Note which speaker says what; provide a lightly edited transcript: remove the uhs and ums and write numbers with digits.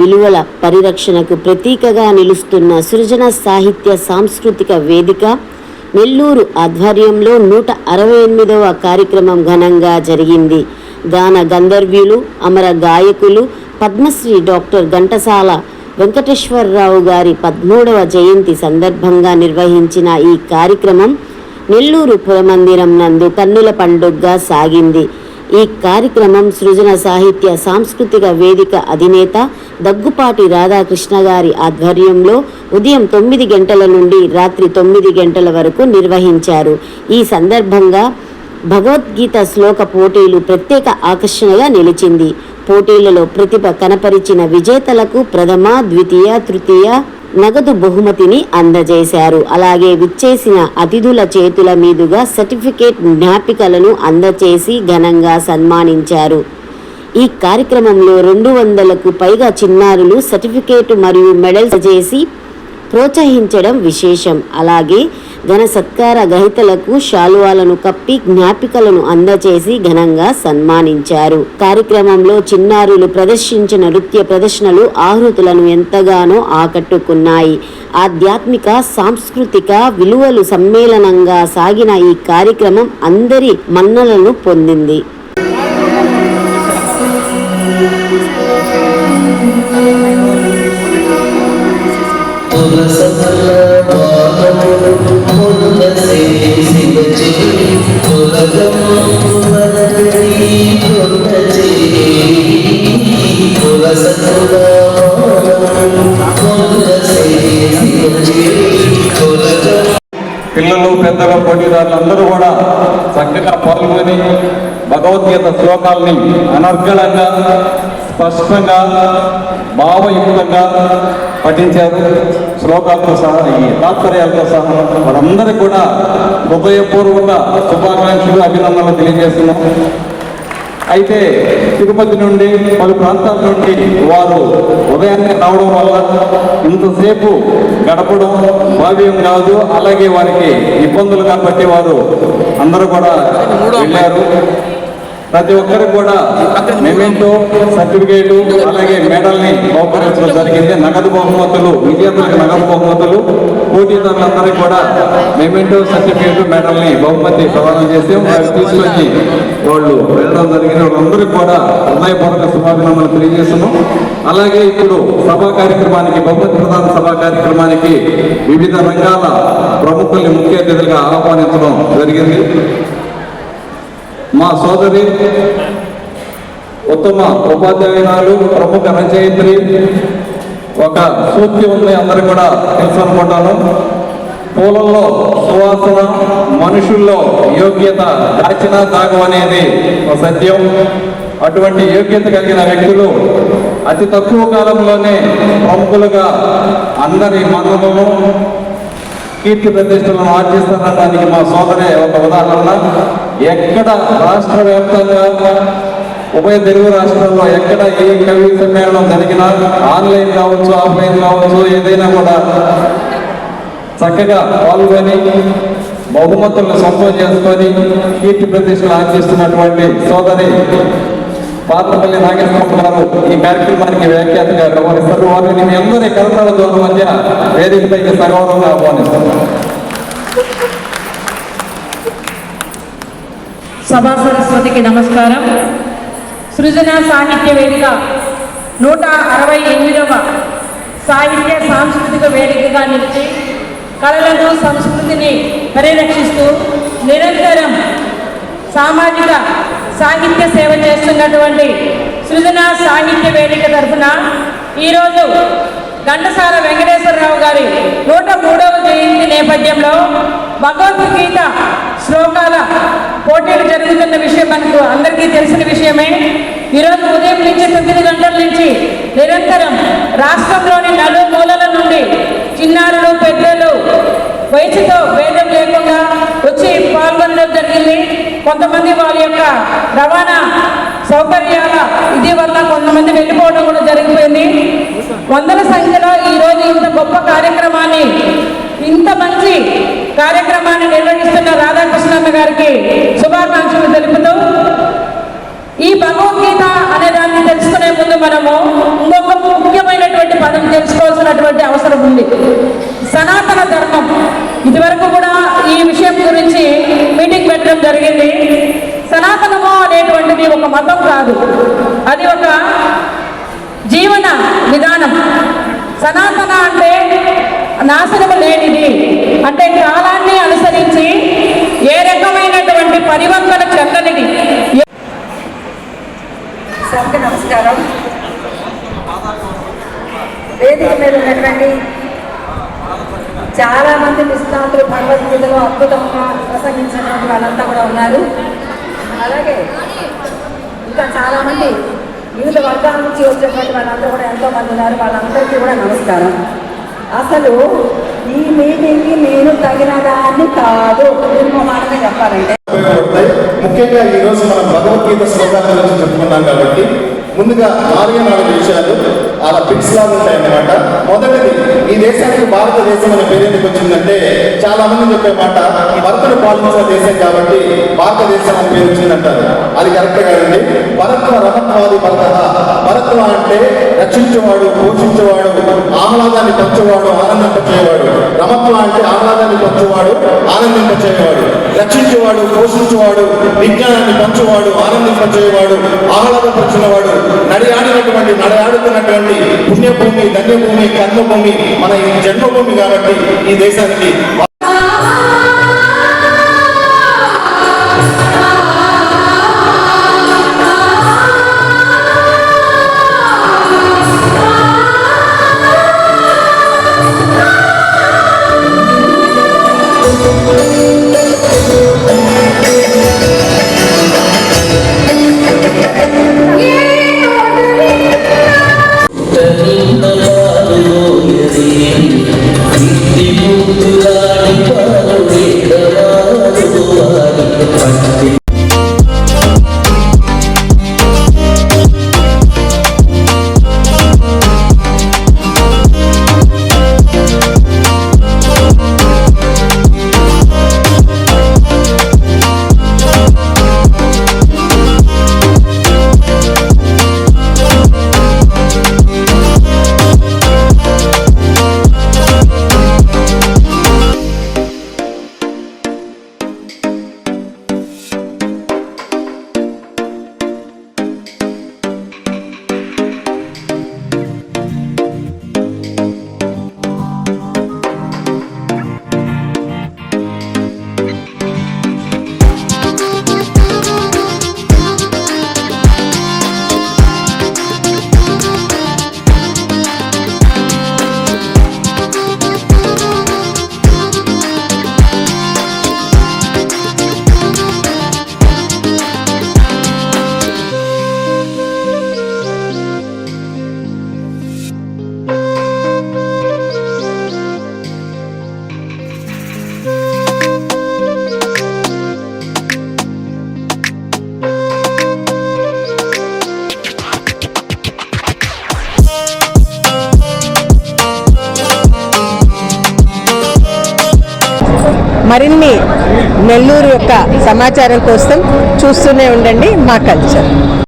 Speaker 1: విలువల పరిరక్షణకు ప్రతీకగా నిలుస్తున్న సృజన సాహిత్య సాంస్కృతిక వేదిక నెల్లూరు ఆధ్వర్యంలో 168వ కార్యక్రమం ఘనంగా జరిగింది. గాన గంధర్వులు, అమర గాయకులు, పద్మశ్రీ డాక్టర్ ఘంటసాల వెంకటేశ్వరరావు గారి 13వ జయంతి సందర్భంగా నిర్వహించిన ఈ కార్యక్రమం నెల్లూరు పురమందిరం నందు కన్నుల పండుగగా సాగింది. ఈ కార్యక్రమం సృజన సాహిత్య సాంస్కృతిక వేదిక అధినేత దగ్గుపాటి రాధాకృష్ణ గారి ఆధ్వర్యంలో ఉదయం 9 గంటల నుండి రాత్రి 9 గంటల వరకు నిర్వహించారు. ఈ సందర్భంగా భగవద్గీత శ్లోక పోటీలు ప్రత్యేక ఆకర్షణగా నిలిచింది. పోటీలలో ప్రతిభ కనపరిచిన విజేతలకు ప్రథమ, ద్వితీయ, తృతీయ నగదు బహుమతిని అందజేశారు. అలాగే విచ్చేసిన అతిథుల చేతుల మీదుగా సర్టిఫికేట్, జ్ఞాపికలను అందజేసి ఘనంగా సన్మానించారు. ఈ కార్యక్రమంలో 200కు పైగా చిన్నారులు సర్టిఫికేట్ మరియు మెడల్స్ చేసి ప్రోత్సహించడం విశేషం. అలాగే ఘన సత్కార గ్రహీతలకు శాలువాలను కప్పి జ్ఞాపికలను అందజేసి ఘనంగా సన్మానించారు. కార్యక్రమంలో చిన్నారులు ప్రదర్శించిన నృత్య ప్రదర్శనలు ఆహృతులను ఎంతగానో ఆకట్టుకున్నాయి. ఆధ్యాత్మిక, సాంస్కృతిక విలువలు సమ్మేళనంగా సాగిన ఈ కార్యక్రమం అందరి మన్ననలను పొందింది.
Speaker 2: పిల్లలు, పెద్దలు, పోటీదారులందరూ కూడా చక్కగా పాల్గొని భగవద్గీత శ్లోకాలని అనర్గళంగా, స్పష్టంగా, భావయుక్తంగా పఠించారు. శ్లోకాలతో సహా, ఈ తాత్పర్యాలతో సహా వారందరికీ కూడా హృదయపూర్వక శుభాకాంక్షలు, అభినందనలు తెలియజేస్తున్నాం. అయితే తిరుపతి నుండి, పలు ప్రాంతాల నుండి వారు ఉదయాన్నే రావడం వల్ల ఇంతసేపు గడపడం భావ్యం కాదు. అలాగే వారికి ఇబ్బందులు కాబట్టి వారు అందరూ కూడా వెళ్ళారు. ప్రతి ఒక్కరికి కూడా మెమెంటో, సర్టిఫికేటు, అలాగే మెడల్ని బహుకరించడం జరిగింది. నగదు బహుమతులు, విజేతలకు నగదు బహుమతులు, పోటీదారులందరికీ కూడా మెమెంటో, సర్టిఫికేటు, మెడల్ని బహుమతి ప్రదానం చేసి వారు తీసుకొచ్చి వాళ్ళు వెళ్ళడం జరిగింది. వాళ్ళందరికీ కూడా హృదయపూర్వక శుభాభినందనలు తెలియజేస్తున్నాం. అలాగే ఇప్పుడు సభా కార్యక్రమానికి, బహుమతి ప్రదాన సభా కార్యక్రమానికి వివిధ రంగాల ప్రముఖుల్ని ముఖ్య అతిథులుగా ఆహ్వానించడం జరిగింది. మా సోదరి, ఉత్తమ ఉపాధ్యాయురాలు, ప్రముఖ రచయిత్రి, ఒక సూక్తి ఉంది, అందరూ కూడా తెలుసు అనుకుంటాను. పూలల్లో సువాసన, మనుషుల్లో యోగ్యత దాచిన దాగం అనేది ఒక సత్యం. అటువంటి యోగ్యత కలిగిన వ్యక్తులు అతి తక్కువ కాలంలోనే ప్రముఖులుగా అందరి మన్ననలను, కీర్తి ప్రతిష్టలను ఆర్జిస్తానడానికి మా సోదరే ఒక ఉదాహరణ. ఎక్కడ రాష్ట్ర వ్యాప్తంగా, ఉభయ తెలుగు రాష్ట్రాల్లో ఎక్కడ ఏ కవి సమ్మేళనం జరిగినా, ఆన్లైన్ కావచ్చు, ఆఫ్లైన్ కావచ్చు, ఏదైనా కూడా చక్కగా పాల్గొని బహుమతులను సొంతం చేసుకొని కీర్తి ప్రతిష్టలు ఆర్జిస్తున్నటువంటి సోదరి పాత్రపల్లి నాగేశ్వరరావు గారు ఈ కార్యక్రమానికి వ్యాఖ్యాతగా వ్యవహరిస్తారు. వారిని మీ అందరి కరతాళ దూరం మధ్య వేదికపైకి సగౌరవంగా ఆహ్వానిస్తున్నారు.
Speaker 3: సభా సరస్వతికి నమస్కారం. సృజన సాహిత్య వేదిక 168వ సాహిత్య సాంస్కృతిక వేదికగా నిలిచి కళలను, సంస్కృతిని పరిరక్షిస్తూ నిరంతరం సామాజిక సాహిత్య సేవ చేస్తున్నటువంటి సృజన సాహిత్య వేదిక తరఫున ఈరోజు ఘంటసాల వెంకటేశ్వరరావు గారి 103వ జయంతి నేపథ్యంలో భగవద్గీత శ్లోకాల పోటీలు జరుగుతున్న విషయం మనకు అందరికీ తెలిసిన విషయమే. ఈరోజు ఉదయం నుంచి 9 గంటల నుంచి నిరంతరం రాష్ట్రంలోని నలుమూలల నుండి చిన్నారులు పెద్దలు వయసుతో భేదం లేకుండా వచ్చి పాల్గొనడం జరిగింది. కొంతమంది వారి యొక్క రవాణా సౌకర్యాల ఇది వల్ల కొంతమంది వెళ్ళిపోవడం కూడా జరిగిపోయింది. వందల సంఖ్యలో ఈరోజు ఇంత గొప్ప కార్యక్రమాన్ని, ఇంత మంచి కార్యక్రమాన్ని నిర్వహిస్తున్న రాధాకృష్ణన్న గారికి శుభాకాంక్షలు తెలుపుతూ, ఈ భగవద్గీత అనే దాన్ని తెలుసుకునే ముందు మనము ఇంకొక ముఖ్యమైనటువంటి పదం తెలుసుకోవాల్సినటువంటి అవసరం ఉంది. సనాతన ధర్మం. ఇదివరకు కూడా ఈ విషయం గురించి మీటింగ్ పెట్టడం జరిగింది. సనాతనము అనేటువంటిది ఒక మతం కాదు, అది ఒక జీవన విధానం. సనాతన అంటే నాశనము లేనిది, అంటే కాలాన్ని అనుసరించి ఏ రకమైనటువంటి పరివర్తన చెందనిది.
Speaker 4: సభకు నమస్కారం. వేదిక మీద ఉన్నటువంటి చాలామంది నిష్ణాతులు భగవద్గీతలో అద్భుతంగా ప్రసంగించినటువంటి వాళ్ళంతా కూడా ఉన్నారు. అలాగే ఇంకా చాలామంది వివిధ వర్గాల నుంచి వచ్చినటువంటి వాళ్ళందరూ కూడా ఎంతోమంది ఉన్నారు. వాళ్ళందరికీ కూడా నమస్కారం. అసలు ఈ మీటింగ్కి నేను తగిన దాన్ని కాదు, ఇంకో మాటగా చెప్పాలంటే
Speaker 5: ముఖ్యంగా ఈరోజు మనం భగవద్గీత శ్లోకాల గురించి చెప్పుకున్నాం కాబట్టి ముందుగా 4 విషయాలు అలా పిక్స్ లాగా ఉంటాయన్నమాట. మొదటిది, ఈ దేశానికి భారతదేశం అనే పేరు ఎందుకు వచ్చిందంటే చాలా మంది చెప్పే మాట ఈ భరతుడు పాలించిన దేశం కాబట్టి భారతదేశం అని పేరు వచ్చిందంటారు. అది కరెక్ట్ కాదండి. భరత్వ రమత్వాది భరత. భరత్వ అంటే రక్షించేవాడు, పోషించేవాడు, ఆహ్లాదాన్ని పంచేవాడు, ఆనందింపచేయవాడు. రమత్వ అంటే ఆహ్లాదాన్ని పంచేవాడు, ఆనందింపచేయవాడు. రక్షించేవాడు, పోషించేవాడు, విజ్ఞానాన్ని పంచేవాడు, ఆనందింపచేయవాడు, ఆహ్లాదపరిచినవాడు. నడయాడుతున్నటువంటి పుణ్యభూమి, ధన్యభూమి, కర్మభూమి మన ఈ జన్మభూమి కాబట్టి ఈ దేశానికి
Speaker 6: మరిన్ని నెల్లూరు యొక్క సమాచారం కోసం చూస్తూనే ఉండండి మా కల్చర్.